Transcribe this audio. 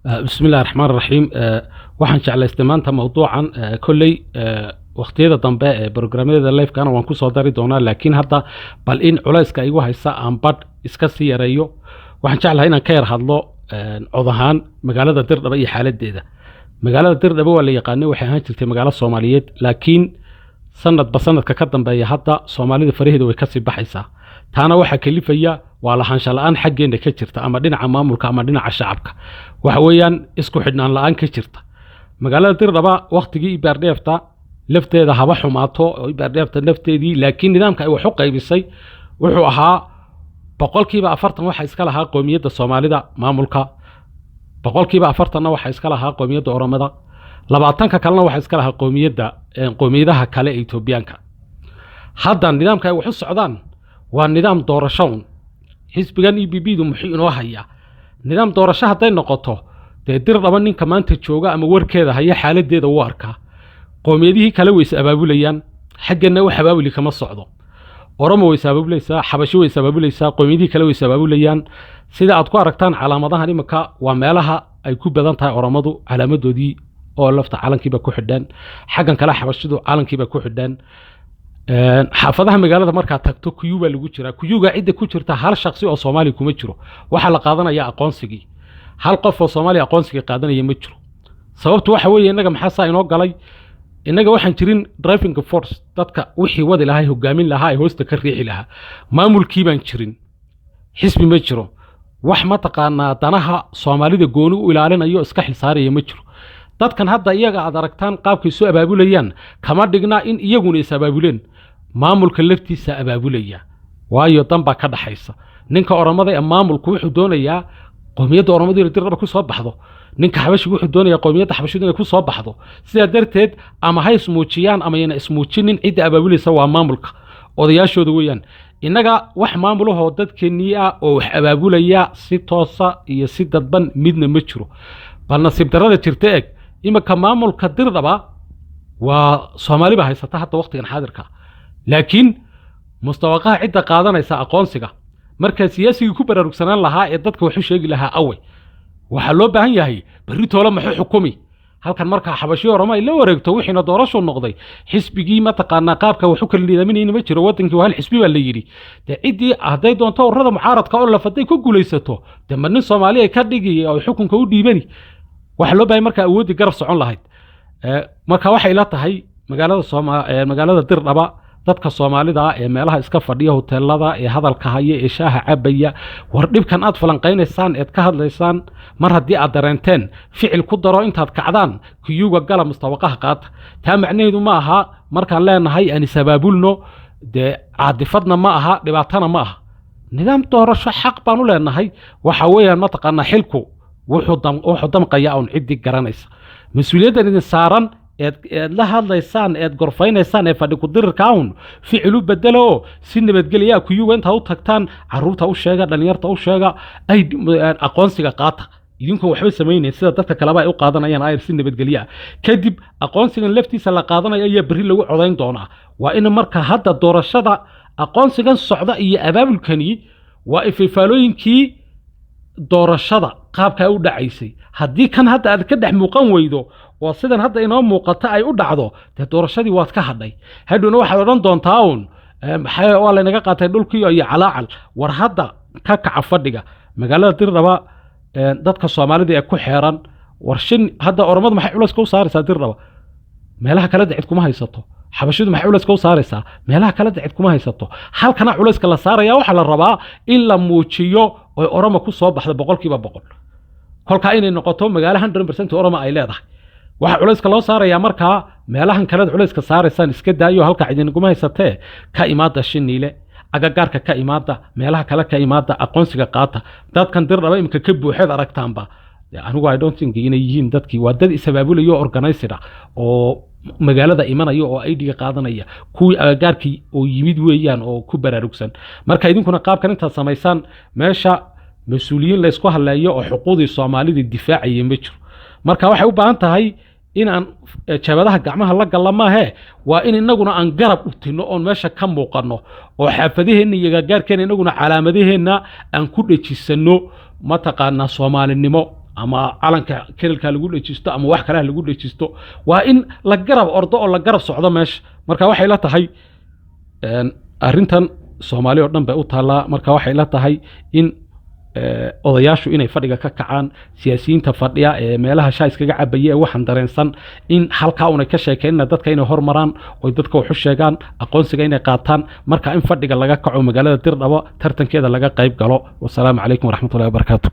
بسم الله الرحمن الرحيم waxaan jeclaystay maanta mawduucan kulay waqtiyada dambe ee barnaamijyada live kana waan ku soo dari doonaa laakiin hadda bal in culayska igu haysa aan bad iska sii yareeyo waxaan jeclahay inaan ka yar hadlo codahaan magaalada Dirdhaba iyo xaaladeeda magaalada Dirdhaba waa la yaqaan waxay ahaan jirtay magaalo Soomaaliyeed laakiin sanadka ka dambeeya hadda Soomaalida farihidu way ka sii baxaysaa taana waxa kalifaya waa lahaansho la'aan xaggeena ka jirta ama dhinaca maamulka ama dhinaca shacabka waxa weeyaan isku xidhnaan la'aan ka jirta magaalada Dirdhaba waqtigii Ibaardheefta lafteeda haba xumaato oo Ibaardheefta nafteedii laakiin nidaamka ay wax u qaybisay wuxuu ahaa boqolkiiba 40 waxa iska lahaa qoomiyadda Soomaalida maamulka boqolkiiba 40 waxa iska lahaa qoomiyadda Oromada 20 kalena waxa iska lahaa qoomiyadaha kale ee Itoobiyaanka hadda nidaamka ay wax u socdaan waa nidaam doorasho xisbigan EPP-du muxuu inoo hayaa nidaam doorasho haday noqoto Dirdhaba ninka maanta jooga ama warkeeda haya xaaladeeda u arka qoomiyadihii kale way sabaabulayaan xaggana wax abaabuli kama socdo Oromo way sabaabulaysaa Xabasho way sabaabulaysaa qoomiyadihii kale way sabaabulayaan sida aad ku aragtaan calaamadahan imika waa meelaha ay ku badan tahay Oromadu calaamadoodii oo lafta calankiiba ku xidhan xaggan kale Xabashidu calankiiba ku xidhan xaafadaha magaalada marka tagto kuyuuba lagu jira kuyuuga cid ku jirta hal shakhsi oo Soomaali kuma jiro waxa la qaadanaya aqoonsigii hal qof oo Soomaali aqoonsiga qaadanaya ma jiro sababtu waxa weeye inaga maxaa inoo galay inaga waxaan jirin driving force dadka wixii wadi lahaa hogaamin lahaa hoosta ka riixi lahaa maamulkii baan jirin xisbi ma jiro wax ma taqaanaa danaha Soomaalida gooni u ilaalinayo iska xilsaaraya ma jiro dadkan hadda iyaga aad aragtaan qaabkay soo abaabulayaan kama dhigna in iyaguna is abaabuleen maamulka laftiisa abaabulaya waayo danba ka dhaxaysa ninka Oromada ee maamulku wuxuu doonayaa qoomiyadda Oromadu inay Dirdhaba ku soo baxdo ninka Xabashigu wuxuu doonayaa qoomiyadda Xabashidu inay ku soo baxdo sida darteed ama hay ismuujiyaan ama ayna ismuujinin cid abaabulaysa waa maamulka odayaashooda weeyaan inaga wax maamulaha dadkeeniya oo wax abaabulaya si toosa iyo si dadban midna ma jiro bal nasiib darada jirta eeg imaka maamulka Dirdhaba waa Soomaaliba haysata hadda waqtigan xaadirka laakiin mustawaqaha cidda qaadanaysa aqoonsiga marka siyaasiga ku baraarugsanaan lahaa ee dadka wax u sheegi lahaa away waxa loo baahan yahay bari toolo maxay xukumi halkan marka Xabashiyo Oromo ay la wareegto wixiina doorasho noqday xisbigii ma taqaana qaabka wax u kala nidaamiyeen ma jiro wadankii waa hal xisbi baa la yiri cidii haday doonto ururada mucaaradka oo la faday ku guuleysato damanin Soomaali ay ka dhigay oo xukunka u dhiibani waxa loo baahay marka awoodi garab socon lahayd marka waxa ila tahay magaalada Dirdhaba dadka Soomaalida ee meelaha iska fadhiya hoteelada ee hadalka haya ee shaaha cabaya war dhibkan aad falanqeynaysaan ee ka hadlaysaan mar hadii aad dareenteen ficil ku daro intaad kacdaan kuyuuga gala mustawaqaha qaata taa macnaheedu ma aha markaan leenahay aan sabaabulno caadifadna ma aha dhibaatana ma aha nidaam doorasho xaq baan u leenahay waxa weeyaan ma taqaana xilku wuxuu damqaya oo cid garanaysa mas'uuliyadda idin saaran la hadlaysaan gorfaynaysaan fadhi ku dirirkaan ficilu bedelo si nabadgeliya kuyuuga inta u tagtaan caruurta u sheega dhalinyarta u sheega ay aqoonsiga qaata idinku waxba sameeyeen sida dadka kale ay u qaadanayaan ay si nabadgeliya kadib aqoonsigan laftiisa la qaadanayo ayaa bari lagu codayn doonaa waa in marka hadda doorashada aqoonsigan socda iyo abaabulkani waa ififaalooyinkii doorashada qaabka u dhacaysay hadii kan hadda aad ka dhex muuqan weydo oo sidan hadda inoo muuqata ay u dhacdo doorashadii waad ka hadhay haduna waxa oran doontaa maxay oo la inaga qaatay dhulkii iyo calaacal war hadda ka kaca fadhiga magaalada Dirdhaba dadka Soomaalida ee ku xeeran warshin hadda Oromadu maxay culays ku saaraysaa Dirdhaba meelaha kala dacid kuma haysato Xabashidu maxay culays ku saaraysaa meelaha kala dacid kuma haysato halkana culayska la saaraya waxa la rabaa in la muujiyo oo Oromo ku soo baxdo boqolkiiba boqol kolka inay noqoto magaalo 100% Oromo ay leedahay waxa culayska loo saaraya marka meelahan kala culayska saaraysan iska daayo halka cidina kuma haysatee ka imaada Shiniile agagaarka ka imaada meelaha kala ka imaada aqoonsiga qaata dadkan Dirdhaba imka ka buuxeed aragtaanba anigu I don't think inay yihiin dadkii waa dad isabaabulayo organizer oo magaalada imanayo oo ID-ga qaadanaya kuwii agagaarkii oo yimid weeyaan oo ku baraarugsan marka idinkuna qaabkan inta sameeysan meesha mas'uuliyiin la isku haleeyo oo xuquuqdii Soomaalida difaaciyay ma jiro marka waxay u baahan tahay in aan jabadaha gacmaha la galamahe waa in inaguna aan garab u tino oo meesha ka muuqano oo xaafadaheena iyo gaarkeena inaguna calaamadaheena aan ku dhajisano ma taqaana Soomaalinimo ama calanka kelilka lagu dhajisto ama wax kale lagu dhajisto waa in la garab ordo oo la garab socdo meesha marka waxay la tahay arrintan Soomaaliya oo dhan bay u taalaa marka waxay la tahay in odayaashu inay fadhiga ka kacaan siyaasiyiinta fadhiya ee meelaha shaay iskaga cabayay waxan dareensan in halka una ka sheekeynna dadka inay hormaraan oo dadka wax u sheegaan aqoonsiga inay qaataan marka in fadhiga laga kaco magaalada Dirdhabo tartankeeda laga qayb galo wassalaamu calaykum waraxmatullaahi wabarakaatuh